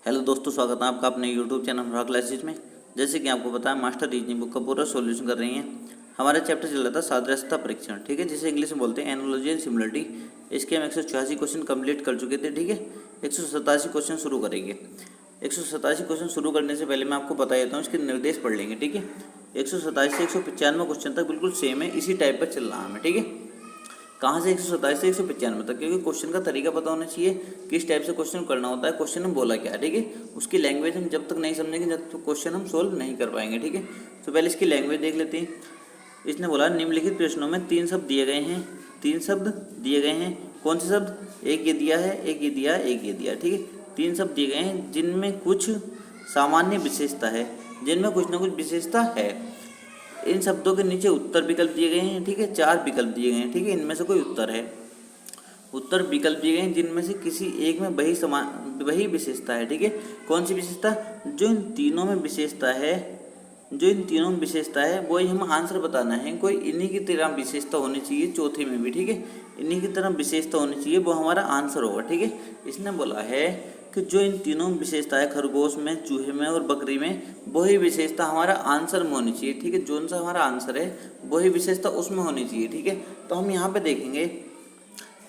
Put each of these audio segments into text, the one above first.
Hello दोस्तों, स्वागत है आपका अपने यूट्यूब चैनल रॉक क्लासेज में। जैसे कि आपको पता है, मास्टर रीजनिंग बुक का पूरा सॉल्यूशन कर रही हैं। हमारा चैप्टर चल रहा था सादृश्यता परीक्षण, ठीक है, जिसे इंग्लिश में बोलते हैं एनालॉजी एंड सिमिलरिटी। इसके हम 186 क्वेश्चन कंप्लीट कर चुके थे, ठीक है। 187 क्वेश्चन शुरू करेंगे। 187 क्वेश्चन शुरू करने से पहले मैं आपको बता देता हूँ, इसके निर्देश पढ़ लेंगे, ठीक है। 127 से 195 क्वेश्चन तक बिल्कुल सेम है, इसी टाइप पर चल रहा है हमें, ठीक है। कहाँ से 127 से 195 तक, क्योंकि क्वेश्चन का तरीका पता होना चाहिए, किस टाइप से क्वेश्चन करना होता है, क्वेश्चन में बोला क्या है, ठीक है। उसकी लैंग्वेज हम जब तक नहीं समझेंगे जब तक क्वेश्चन हम सोल्व नहीं कर पाएंगे, ठीक है। तो पहले इसकी लैंग्वेज देख लेते हैं। इसने बोला निम्नलिखित प्रश्नों में 3 शब्द दिए गए हैं, 3 शब्द दिए गए हैं। कौन से शब्द? एक ये दिया है, एक ये दिया है, एक ये दिया है, ठीक है। 3 शब्द दिए गए हैं जिनमें कुछ सामान्य विशेषता है, जिनमें कुछ ना कुछ विशेषता है। इन शब्दों के नीचे उत्तर विकल्प दिए गए हैं, ठीक है। 4 विकल्प दिए गए हैं, ठीक है। इनमें से कोई उत्तर है। उत्तर विकल्प दिए गए हैं जिनमें से किसी एक में वही विशेषता है, ठीक है। कौन सी विशेषता? जो इन तीनों में विशेषता है, जो इन तीनों में विशेषता है वही हम आंसर बताना है। कोई इन्हीं की तरह विशेषता होनी चाहिए, चौथे में भी, ठीक है। इन्हीं की तरह विशेषता होनी चाहिए, वो हमारा आंसर होगा, ठीक है। इसने बोला है कि जो इन तीनों विशेषता है, खरगोश में, चूहे में और बकरी में, वही विशेषता हमारा आंसर में होनी चाहिए, ठीक है। जो सा हमारा आंसर है वही विशेषता उसमें होनी चाहिए, ठीक है। तो हम यहाँ पे देखेंगे,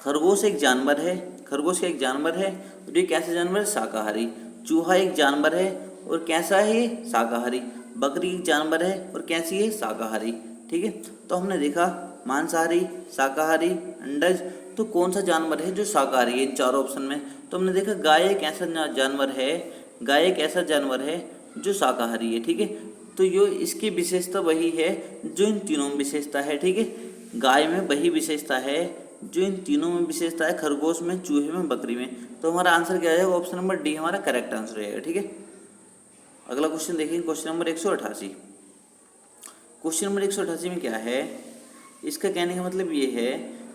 खरगोश एक जानवर है, खरगोश एक जानवर है और ये कैसा जानवर है? शाकाहारी। चूहा एक जानवर है और कैसा है ये? शाकाहारी। बकरी एक जानवर है और कैसी है? शाकाहारी, ठीक है। तो हमने देखा मांसाहारी, शाकाहारी, अंडज, तो कौन सा जानवर है जो शाकाहारी है इन चारों ऑप्शन में? तो हमने देखा गाय एक ऐसा जानवर है, गाय एक ऐसा जानवर है जो शाकाहारी है, ठीक है। तो यो इसकी विशेषता वही है जो इन तीनों में विशेषता है, ठीक है। गाय में वही विशेषता है जो इन तीनों में विशेषता है, खरगोश में, चूहे में, बकरी में। तो हमारा आंसर क्या है? ऑप्शन नंबर डी हमारा करेक्ट आंसर रहेगा, ठीक है। अगला क्वेश्चन देखेंगे, क्वेश्चन नंबर 188। क्वेश्चन नंबर 188 में क्या है? इसका कहने का मतलब ये है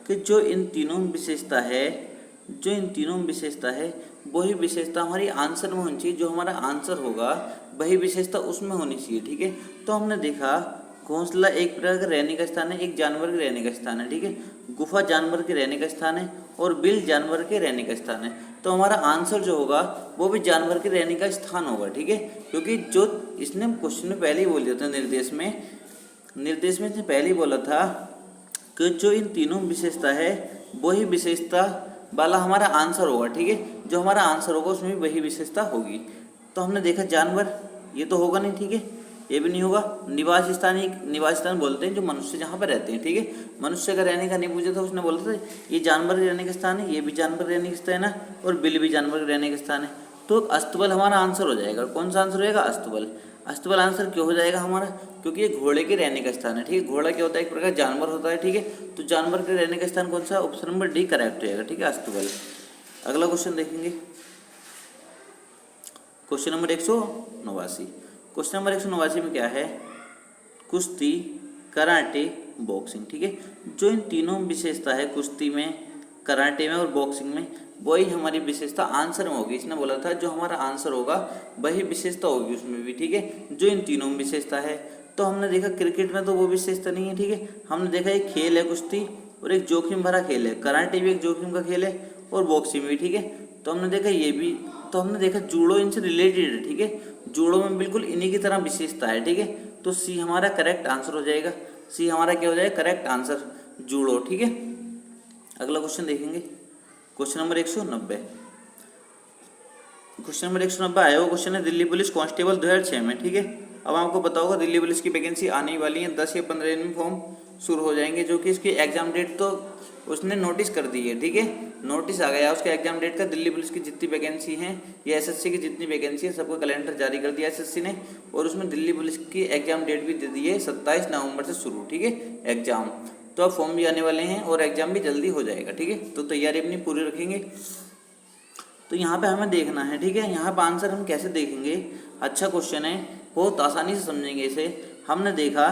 कि जो इन तीनों में विशेषता है, जो इन तीनों में विशेषता है वही विशेषता हमारी आंसर में होनी चाहिए। जो हमारा आंसर होगा वही विशेषता उसमें होनी चाहिए, ठीक है। तो हमने देखा घोंसला एक प्रकार का रहने का स्थान है, एक जानवर के रहने का स्थान है, ठीक है। गुफा जानवर के रहने का स्थान है और बिल जानवर के रहने का स्थान है। तो हमारा आंसर जो होगा वो भी जानवर के रहने का स्थान होगा, ठीक है। क्योंकि जो इसने क्वेश्चन में पहले ही बोल दिया था, निर्देश में इसने पहले ही बोला था कि जो इन तीनों विशेषता है वही विशेषता वाला हमारा आंसर होगा, ठीक है। जो हमारा आंसर होगा उसमें भी वही विशेषता होगी। तो हमने देखा जानवर, ये तो होगा नहीं, ठीक है, ये भी नहीं होगा। निवास स्थान बोलते हैं जो मनुष्य जहाँ पर रहते हैं, ठीक है। मनुष्य का रहने का नहीं पूछा था, उसने बोला था ये जानवर रहने का स्थान है, ये भी जानवर रहने का स्थान है और बिल भी जानवर रहने का स्थान है। तो अस्तबल हमारा आंसर हो जाएगा। कौन सा आंसर होगा? अस्तबल। अस्तबल आंसर क्यों हो जाएगा हमारा? क्योंकि ये घोड़े के रहने का स्थान है, ठीक है। घोड़ा क्या होता है? एक प्रकार जानवर होता है, ठीक है। तो जानवर के रहने का स्थान कौन सा? ऑप्शन नंबर डी करेक्ट रहेगा, ठीक है, अस्तबल। अगला क्वेश्चन देखेंगे, क्वेश्चन नंबर 189। क्वेश्चन नंबर 189 में क्या है? कुश्ती, कराटे, बॉक्सिंग, ठीक है। जो इन तीनों विशेषता है, कुश्ती में, कराटे में और बॉक्सिंग में, वही हमारी विशेषता आंसर में होगी। इसने बोला था जो हमारा आंसर होगा वही विशेषता होगी उसमें भी, ठीक है, जो इन तीनों में विशेषता है। तो हमने देखा क्रिकेट में तो वो विशेषता नहीं है, ठीक है। हमने देखा एक खेल है कुश्ती और एक जोखिम भरा खेल है, कराटे भी एक जोखिम का खेल है और बॉक्सिंग भी, ठीक है। तो हमने देखा ये भी, तो हमने देखा जूडो इनसे रिलेटेड है, ठीक है। जूडो में बिल्कुल इन्हीं की तरह विशेषता है, ठीक है। तो सी हमारा करेक्ट आंसर हो जाएगा। सी हमारा क्या हो जाएगा? करेक्ट आंसर, जूडो, ठीक है। अगला क्वेश्चन देखेंगे, क्वेश्चन नंबर 190। क्वेश्चन नंबर 190 आया वो क्वेश्चन है दिल्ली पुलिस कांस्टेबल 2006 में, ठीक है। अब आपको पता होगा दिल्ली पुलिस की वैकेंसी आने वाली है, 10 या 15 दिन में फॉर्म शुरू हो जाएंगे, जो कि इसकी एग्जाम डेट तो उसने नोटिस कर दी है, ठीक है। नोटिस आ गया उसका एग्जाम डेट का। दिल्ली पुलिस की जितनी वैकेंसी हैं या एसएससी की जितनी वैकेंसी है सबको कैलेंडर जारी कर दिया एसएससी ने, और उसमें दिल्ली पुलिस की एग्जाम डेट भी दे दी है, 27 नवंबर से शुरू, ठीक है, एग्जाम। तो अब फॉर्म भी आने वाले हैं और एग्जाम भी जल्दी हो जाएगा, ठीक है। तो तैयारी अपनी पूरी रखेंगे। तो यहाँ पे हमें देखना है, ठीक है। यहाँ पर आंसर हम कैसे देखेंगे? अच्छा क्वेश्चन है, बहुत आसानी से समझेंगे इसे। हमने देखा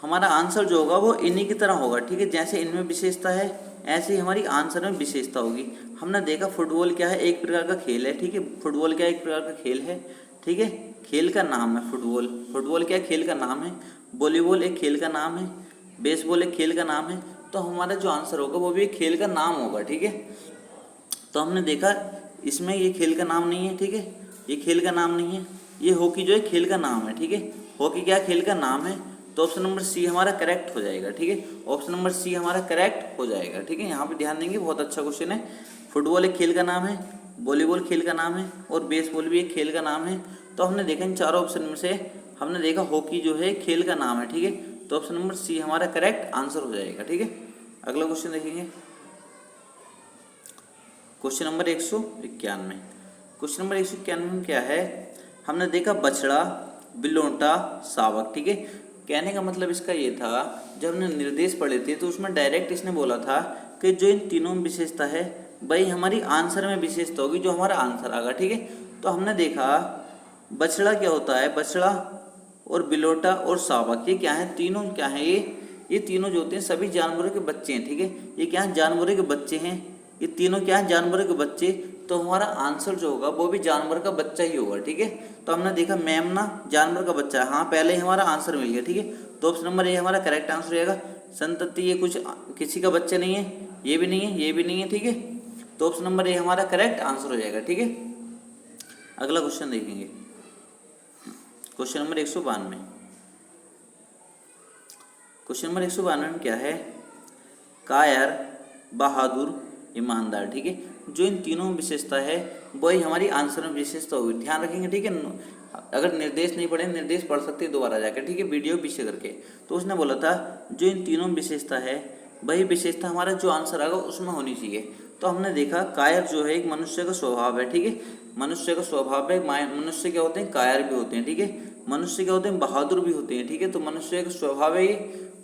हमारा आंसर जो होगा वो इन्हीं की तरह होगा, ठीक है। जैसे इनमें विशेषता है ऐसे ही हमारी आंसर में विशेषता होगी। हमने देखा फुटबॉल क्या है? एक प्रकार का खेल है, ठीक है। फुटबॉल क्या एक प्रकार का खेल है, ठीक है। खेल का नाम है फुटबॉल। फुटबॉल क्या खेल का नाम है? वॉलीबॉल एक खेल का नाम है, बेसबॉल एक खेल का नाम है। तो हमारा जो आंसर होगा वो भी एक खेल का नाम होगा, ठीक है। तो हमने देखा इसमें ये खेल का नाम नहीं है, ठीक है। ये खेल का नाम नहीं है, ये हॉकी जो है खेल का नाम है, ठीक है। हॉकी क्या खेल का नाम है, तो ऑप्शन नंबर सी हमारा करेक्ट हो जाएगा, ठीक है। ऑप्शन नंबर सी हमारा करेक्ट हो जाएगा, ठीक है। यहाँ पे ध्यान देंगे, बहुत अच्छा क्वेश्चन है। फुटबॉल एक खेल का नाम है, वॉलीबॉल खेल का नाम है और बेसबॉल भी एक खेल का नाम है। तो हमने देखा इन चारों ऑप्शन में से हमने देखा हॉकी जो है खेल का नाम है, ठीक है। तो ऑप्शन नंबर सी हमारा करेक्ट आंसर हो जाएगा, ठीक है। अगला क्वेश्चन देखेंगे, क्वेश्चन नंबर 191। क्वेश्चन नंबर 191 में क्या है, हमने देखा बछड़ा, बिलोटा, शावक, ठीक है। कहने का मतलब इसका ये था, जब हमने निर्देश पढ़े थे तो उसमें डायरेक्ट इसने बोला था कि जो इन तीनों में विशेषता है वही हमारी आंसर में विशेषता होगी, जो हमारा आंसर आएगा, ठीक है। तो हमने देखा बछड़ा क्या होता है, बछड़ा और बिलोटा और शावक ये क्या है, तीनों क्या है, ये तीनों जो होते हैं सभी जानवरों के बच्चे हैं, ठीक है। ये क्या है, जानवरों के बच्चे हैं, ये तीनों क्या है, जानवरों के बच्चे। तो हमारा आंसर जो होगा वो भी जानवर का बच्चा ही होगा, ठीक है। तो हमने देखा मेमना जानवर का बच्चा है, हाँ पहले ही हमारा आंसर मिल गया, ठीक है। तो ऑप्शन नंबर ए हमारा करेक्ट आंसर रहेगा। संतति ये कुछ किसी का बच्चा नहीं है, ये भी नहीं है, ये भी नहीं है, ठीक है। तो ऑप्शन नंबर ए हमारा करेक्ट आंसर हो जाएगा, ठीक है। अगला क्वेश्चन देखेंगे, क्वेश्चन नंबर 192। क्वेश्चन नंबर 192 में क्या है, कायर, बहादुर, ईमानदार, ठीक है। जो इन तीनों में विशेषता है वही हमारी आंसर में विशेषता होगी, ध्यान रखेंगे, ठीक है। अगर निर्देश नहीं पढ़े, निर्देश पढ़ सकते हैं दोबारा जाकर, ठीक है, वीडियो पीछे करके। तो उसने बोला था जो इन तीनों में विशेषता है वही विशेषता हमारा जो आंसर आएगा उसमें होनी चाहिए। तो हमने देखा कायर जो है एक मनुष्य का स्वभाव है, ठीक है। मनुष्य का स्वभाव है, मनुष्य क्या होते हैं, कायर भी होते हैं, ठीक है। मनुष्य क्या होते हैं, बहादुर भी होते हैं, ठीक है। तो मनुष्य का स्वभाव है ये,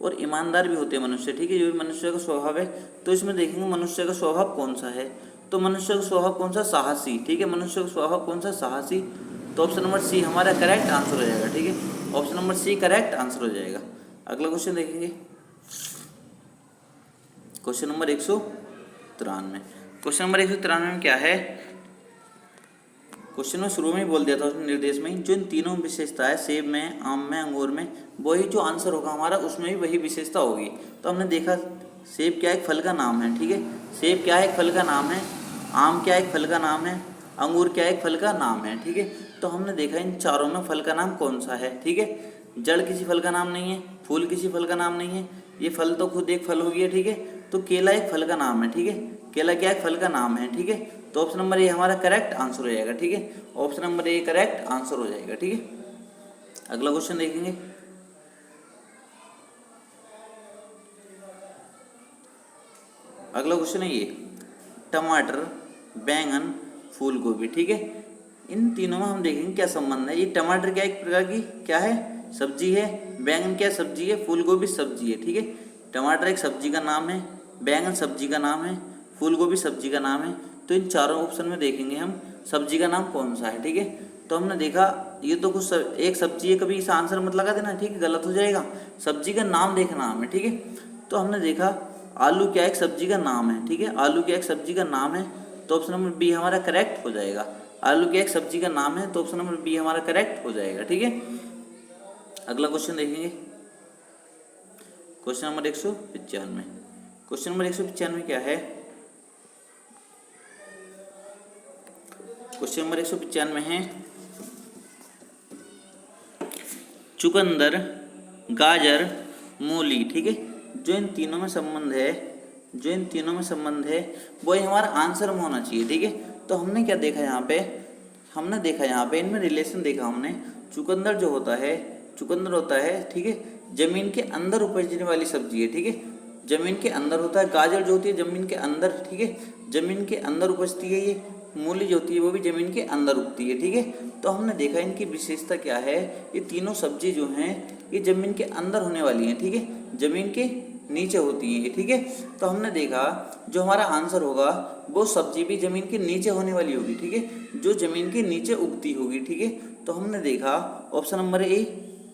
और ईमानदार भी होते हैं मनुष्य, ठीक है। जो भी मनुष्य का स्वभाव है, तो इसमें देखेंगे मनुष्य का स्वभाव कौन सा है, तो मनुष्य का स्वभाव कौन सा, साहसी, ठीक है। मनुष्य का स्वभाव कौन सा, साहसी। तो ऑप्शन नंबर सी हमारा करेक्ट आंसर हो जाएगा, ठीक है। Option number C correct answer हो जाएगा। अगला क्वेश्चन देखेंगे, क्वेश्चन नंबर 193। क्वेश्चन नंबर 193 में क्या है, क्वेश्चन में शुरू में ही बोल दिया था उसने निर्देश में, जो इन तीनों विशेषता है सेब में, आम में, अंगूर में, वही जो आंसर होगा हमारा उसमें भी वही विशेषता होगी। तो हमने देखा सेब क्या एक फल का नाम है, ठीक है। सेब क्या है, एक फल का नाम है। आम क्या एक फल का नाम है। अंगूर क्या एक फल का नाम है, ठीक है। तो हमने देखा इन चारों में फल का नाम कौन सा है, ठीक है। जड़ किसी फल का नाम नहीं है, फूल किसी फल का नाम नहीं है, ये फल तो खुद एक फल हो गया, ठीक है। तो केला एक फल का नाम है, ठीक है। केला क्या एक फल का नाम है, ठीक है। तो ऑप्शन नंबर ए हमारा करेक्ट आंसर हो जाएगा, ठीक है। Option number A correct answer हो जाएगा, ठीक है। अगला क्वेश्चन देखेंगे, अगला क्वेश्चन है ये, टमाटर, बैंगन, फूल गोभी, ठीक है। इन तीनों में हम देखेंगे क्या संबंध है। ये टमाटर क्या एक प्रकार की क्या है, सब्जी है। बैंगन क्या सब्जी है, फूल गोभी सब्जी है, ठीक है। टमाटर एक सब्जी का नाम है, बैंगन सब्जी का नाम है, फूल गोभी सब्जी का नाम है। तो इन चारों ऑप्शन में देखेंगे हम सब्जी का नाम कौन सा है, ठीक है। तो हमने देखा ये तो कुछ एक सब्जी है, कभी इस आंसर मत लगा देना, ठीक है, गलत हो जाएगा। सब्जी का नाम देखना हमें, ठीक है। तो हमने देखा आलू क्या एक सब्जी का नाम है, ठीक है। आलू क्या एक सब्जी का नाम है, तो ऑप्शन नंबर बी हमारा करेक्ट हो जाएगा। आलू क्या एक सब्जी का नाम है, तो ऑप्शन नंबर बी हमारा करेक्ट हो जाएगा, ठीक है। अगला क्वेश्चन देखेंगे, क्वेश्चन नंबर 195। क्वेश्चन नंबर 195 क्या है, क्वेश्चन नंबर 195 है चुकंदर, गाजर, मूली, ठीक है। जो इन तीनों में संबंध है, जो इन तीनों में संबंध है वही हमारा आंसर में होना चाहिए, ठीक है। तो हमने क्या देखा यहाँ पे, हमने देखा यहाँ पे इनमें रिलेशन देखा हमने। चुकंदर जो होता है, चुकंदर होता है, ठीक है, जमीन के अंदर उपजने वाली सब्जी है, ठीक है। जमीन के अंदर होता है। गाजर जो होती है जमीन के अंदर, ठीक है, जमीन के अंदर उपजती है। ये मूली जो होती है वो भी जमीन के अंदर उगती है, ठीक है। तो हमने देखा इनकी विशेषता क्या है, ये तीनों सब्जी जो हैं ये जमीन के अंदर होने वाली हैं, ठीक है, जमीन के नीचे होती है, ठीक है। तो हमने देखा जो हमारा आंसर होगा वो सब्जी भी जमीन के नीचे होने वाली होगी, ठीक है, जो जमीन के नीचे उगती होगी, ठीक है। तो हमने देखा ऑप्शन नंबर ए,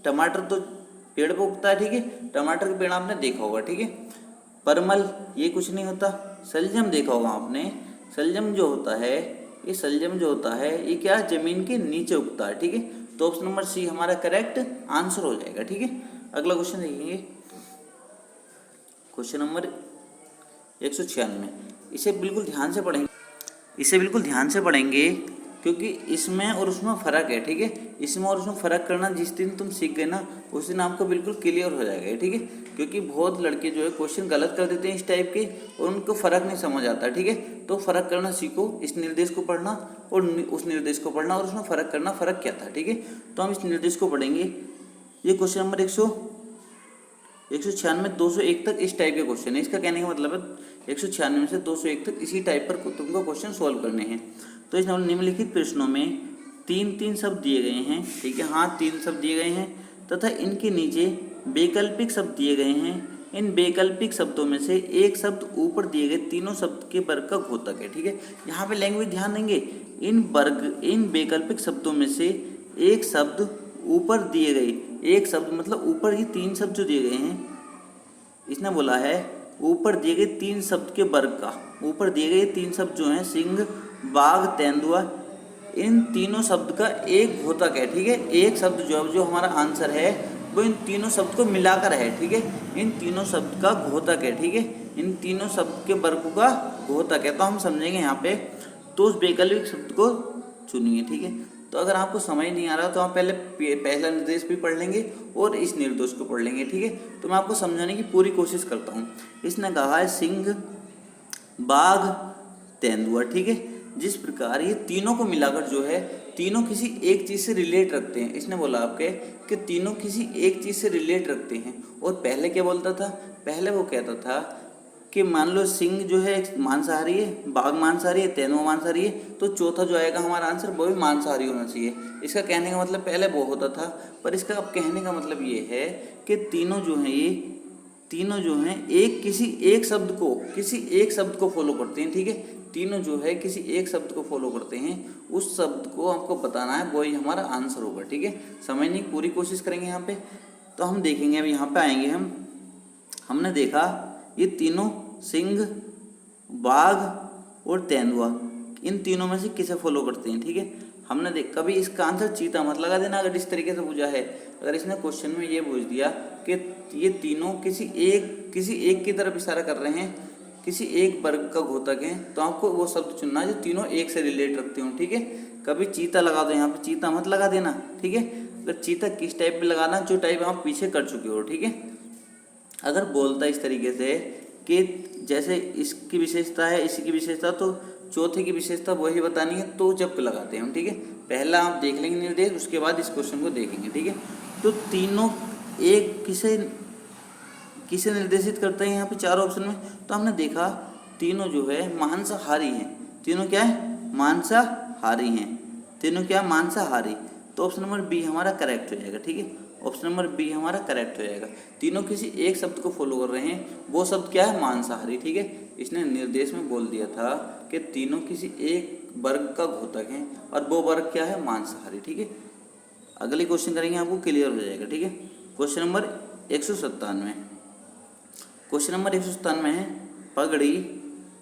टमाटर तो पेड़ पर उगता है, ठीक है, टमाटर का पेड़ आपने देखा होगा, ठीक है। परमल ये कुछ नहीं होता। शलजम देखा होगा आपने, शलजम जो होता है, ये शलजम जो होता है ये क्या जमीन के नीचे उगता है, ठीक है। तो ऑप्शन नंबर सी हमारा करेक्ट आंसर हो जाएगा, ठीक है। अगला क्वेश्चन देखेंगे, क्वेश्चन नंबर 196। इसे बिल्कुल ध्यान से पढ़ेंगे, इसे बिल्कुल ध्यान से पढ़ेंगे क्योंकि इसमें और उसमें फ़र्क है, ठीक है। इसमें और उसमें फ़र्क करना जिस दिन तुम सीख गए ना, उस दिन आपको बिल्कुल क्लियर हो जाएगा, ठीक है। क्योंकि बहुत लड़के जो है क्वेश्चन गलत कर देते हैं इस टाइप के, और उनको फ़र्क नहीं समझ आता, ठीक है। तो फ़र्क करना सीखो, इस निर्देश को पढ़ना और उस निर्देश को पढ़ना और उसमें फ़र्क करना, फ़र्क क्या था, ठीक है। तो हम इस निर्देश को पढ़ेंगे। ये क्वेश्चन नंबर 196 201 तक इस टाइप के क्वेश्चन है। इसका कहने का मतलब है 196 से 201 तक इसी टाइप पर तुमको क्वेश्चन सॉल्व करने हैं। तो इस निम्नलिखित प्रश्नों में 3 शब्द दिए गए हैं, ठीक है। हाँ, 3 शब्द दिए गए हैं तथा इनके नीचे वैकल्पिक शब्द दिए गए हैं। इन वैकल्पिक शब्दों में से एक शब्द ऊपर दिए गए तीनों शब्द के वर्ग का घोतक है, ठीक है। यहाँ पे लैंग्वेज ध्यान देंगे। इन वैकल्पिक शब्दों में से एक शब्द ऊपर दिए गए, एक शब्द मतलब ऊपर ही 3 शब्द जो दिए गए हैं, इसने बोला है ऊपर दिए गए 3 शब्द के वर्ग का। ऊपर दिए गए 3 शब्द जो हैं सिंह, बाघ, तेंदुआ, इन तीनों शब्द का एक घोतक है, ठीक है। एक शब्द जो हमारा आंसर है वो इन तीनों शब्द को मिलाकर है, ठीक है। इन तीनों शब्द का घोतक है, ठीक है। इन तीनों शब्द के वर्ग का घोतक है। तो हम समझेंगे यहाँ पे, तो उस वैकल्पिक शब्द को चुनिए, ठीक है। तो अगर आपको समझ नहीं आ रहा तो आप पहला निर्देश भी पढ़ लेंगे और इस निर्देश को पढ़ लेंगे, ठीक है। तो मैं आपको समझाने की पूरी कोशिश करता हूँ। इसने कहा है सिंह, बाघ, तेंदुआ, ठीक है। जिस प्रकार ये तीनों को मिलाकर जो है तीनों किसी एक चीज़ से रिलेट रखते हैं। इसने बोला आपके कि तीनों किसी एक चीज़ से रिलेट रखते हैं। और पहले क्या बोलता था, पहले वो कहता था कि मान लो सिंह जो है मांसाहारी है, बाघ मांसाहारी है, तेंदुआ मांसाहारी है, तो चौथा जो आएगा हमारा आंसर वो भी मांसाहारी होना चाहिए। इसका कहने का मतलब पहले वो होता था, पर इसका अब कहने का मतलब ये है कि तीनों जो हैं ये तीनों जो हैं किसी एक शब्द को फॉलो करते हैं, ठीक है। तीनों जो है किसी एक शब्द को फॉलो करते हैं, उस शब्द को आपको बताना है, वही हमारा आंसर होगा, ठीक है। समझने की पूरी कोशिश करेंगे यहाँ पे। तो हम देखेंगे, अब यहाँ पे आएंगे हमने देखा ये तीनों सिंह, बाघ और तेंदुआ, इन तीनों में से किसे फॉलो करते हैं, ठीक है। हमने कभी इसका आंसर चीता मत लगा देना अगर इस तरीके से पूछा है। अगर इसने क्वेश्चन में ये पूछ दिया कि ये तीनों किसी एक की तरफ इशारा कर रहे हैं, किसी एक वर्ग का घोतक है, तो आपको वो शब्द चुनना है जो तीनों एक से रिलेट रखते हो, ठीक है। कभी चीता लगा दो, यहाँ पे चीता मत लगा देना, ठीक है। अगर चीता किस टाइप में लगाना, जो टाइप आप पीछे कर चुके हो, ठीक है। अगर बोलता इस तरीके से कि जैसे इसकी विशेषता है, इसी की विशेषता, तो चौथे की विशेषता वही बतानी है, तो जब लगाते हैं हम, ठीक है। पहला आप देख लेंगे निर्देश, उसके बाद इस क्वेश्चन को देखेंगे, ठीक है। तो तीनों एक किसे निर्देशित करते हैं यहाँ पे 4 ऑप्शन में। तो हमने देखा तीनों जो है मांसाहारी हैं। तीनों क्या है, मांसाहारी हैं। तीनों क्या, मांसाहारी। तो ऑप्शन नंबर बी हमारा करेक्ट हो जाएगा, ठीक है। ऑप्शन नंबर बी हमारा करेक्ट हो जाएगा। तीनों किसी एक शब्द को फॉलो कर रहे हैं, वो शब्द क्या है, मांसाहारी, ठीक है। इसने निर्देश में बोल दिया था कि तीनों किसी एक वर्ग का घोतक हैं, और वो वर्ग क्या है, मांसाहारी, ठीक है। अगले क्वेश्चन करेंगे, आपको क्लियर हो जाएगा, ठीक है। Question number 197। क्वेश्चन नंबर 197 है पगड़ी,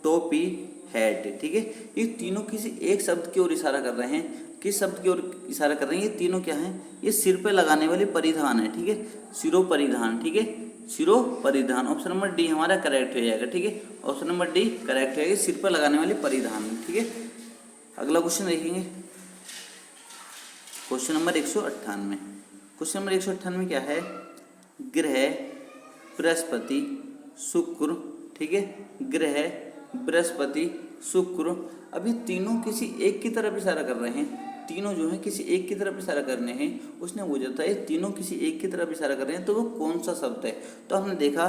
टोपी, हैट, ठीक है। ये तीनों किसी एक शब्द की ओर इशारा कर रहे हैं। किस शब्द की ओर इशारा कर रहे हैं, ये तीनों क्या हैं, ये सिर पे लगाने वाले परिधान है, ठीक है। सिरो परिधान, ठीक है, सिरो परिधान। ऑप्शन नंबर डी हमारा करेक्ट हो जाएगा, ठीक है। ऑप्शन नंबर डी करेक्ट हो जाएगा, सिर पे लगाने वाले परिधान, ठीक है। अगला क्वेश्चन देखेंगे, क्वेश्चन नंबर 198। क्वेश्चन नंबर 198 क्या है, ग्रह, बृहस्पति, शुक्र, ठीक है। ग्रह, बृहस्पति, शुक्र, अभी तीनों किसी एक की तरफ इशारा कर रहे हैं। तीनों जो है किसी एक की तरफ इशारा करने हैं। उसने वो जाता है तीनों किसी एक की तरफ इशारा कर रहे हैं, तो वो कौन सा शब्द है। तो हमने देखा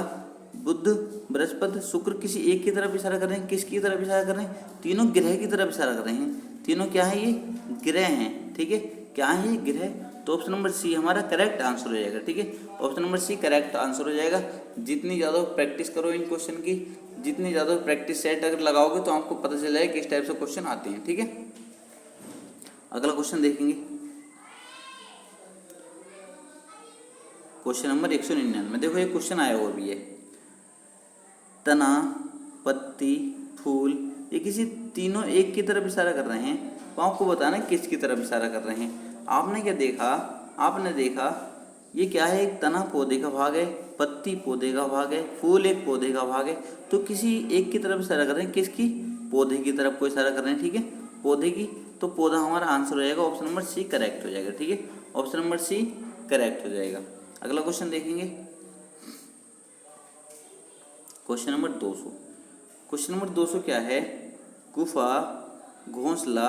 बुध, बृहस्पति, शुक्र किसी एक की तरफ इशारा कर रहे हैं। किसकी तरफ इशारा कर रहे हैं, तीनों ग्रह की तरफ इशारा कर रहे हैं। तीनों क्या है, ये ग्रह हैं, ठीक है। क्या है ये, ग्रह। तो ऑप्शन नंबर सी हमारा करेक्ट आंसर हो जाएगा, ठीक है। Option number C correct answer हो जाएगा। जितनी ज़्यादा प्रैक्टिस करो इन क्वेश्चन की, जितनी ज़्यादा प्रैक्टिस सेट अगर लगाओगे तो आपको पता चल जाएगा किस टाइप से क्वेश्चन आते हैं, ठीक है। अगला क्वेश्चन देखेंगे, क्वेश्चन नंबर 199। देखो ये क्वेश्चन आया हुआ भी है, तना, पत्ती, फूल, ये किसी तीनों एक की तरफ इशारा कर रहे हैं। तो आपको बताना है किसकी तरफ इशारा कर रहे हैं। आपने क्या देखा, आपने देखा ये क्या है, एक तना पौधे का भाग है, पत्ती पौधे का भाग है, फूल एक पौधे का भाग है। तो किसी एक की तरफ इशारा कर रहे हैं, किसकी, पौधे की तरफ को इशारा कर रहे हैं, ठीक है, पौधे की। तो पौधा हमारा आंसर हो जाएगा ऑप्शन नंबर सी करेक्ट हो जाएगा। ठीक है, ऑप्शन नंबर सी करेक्ट हो जाएगा। अगला क्वेश्चन देखेंगे, क्वेश्चन नंबर 200। क्वेश्चन नंबर 200 क्या है, गुफा, घोंसला,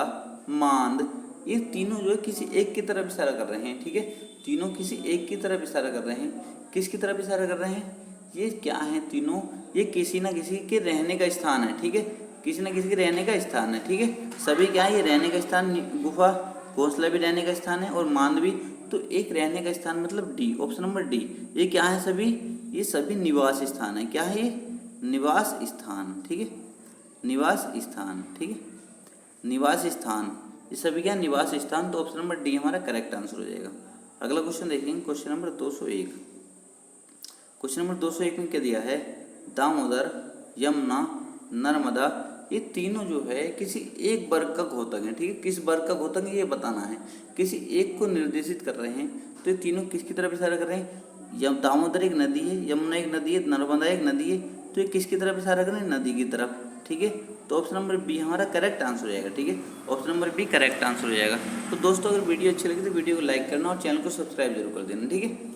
मांद, ये तीनों जो है किसी एक की तरफ इशारा कर रहे हैं। ठीक है, तीनों किसी एक की तरफ इशारा कर रहे हैं। किसकी तरफ इशारा कर रहे हैं, ये क्या है तीनों, ये किसी ना किसी के रहने का स्थान है। ठीक है, किसी न किसी के रहने का स्थान है। ठीक है, सभी क्या है, ये रहने का स्थान, गुफा घोंसला भी रहने का स्थान है और मांद भी, तो एक रहने का स्थान मतलब डी, ऑप्शन नंबर डी। ये क्या है सभी, ये सभी निवास स्थान है। क्या है ये, निवास स्थान। ठीक है, निवास स्थान। ठीक है, निवास स्थान, ये सभी क्या निवास स्थान, तो ऑप्शन नंबर डी हमारा करेक्ट आंसर हो जाएगा। अगला क्वेश्चन देखेंगे, क्वेश्चन नंबर 201। क्वेश्चन नंबर 201 में क्या दिया है, दामोदर, यमुना, नर्मदा, ये तीनों जो है किसी एक वर्ग का घोतक है। ठीक है, किस वर्ग का घोतक है ये बताना है, किसी एक को निर्देशित कर रहे हैं। तो ये तीनों किसकी तरफ इशारा कर रहे हैं, दामोदर एक नदी है, यमुना एक नदी है, नर्मदा एक नदी है, तो ये किसकी तरफ इशारा कर रहे हैं, नदी की तरफ। ठीक है, तो ऑप्शन नंबर बी हमारा करेक्ट आंसर हो जाएगा। ठीक है, option number B correct answer हो जाएगा। तो दोस्तों अगर वीडियो अच्छी लगी तो वीडियो को लाइक करना और चैनल को सब्सक्राइब जरूर कर देना। ठीक है।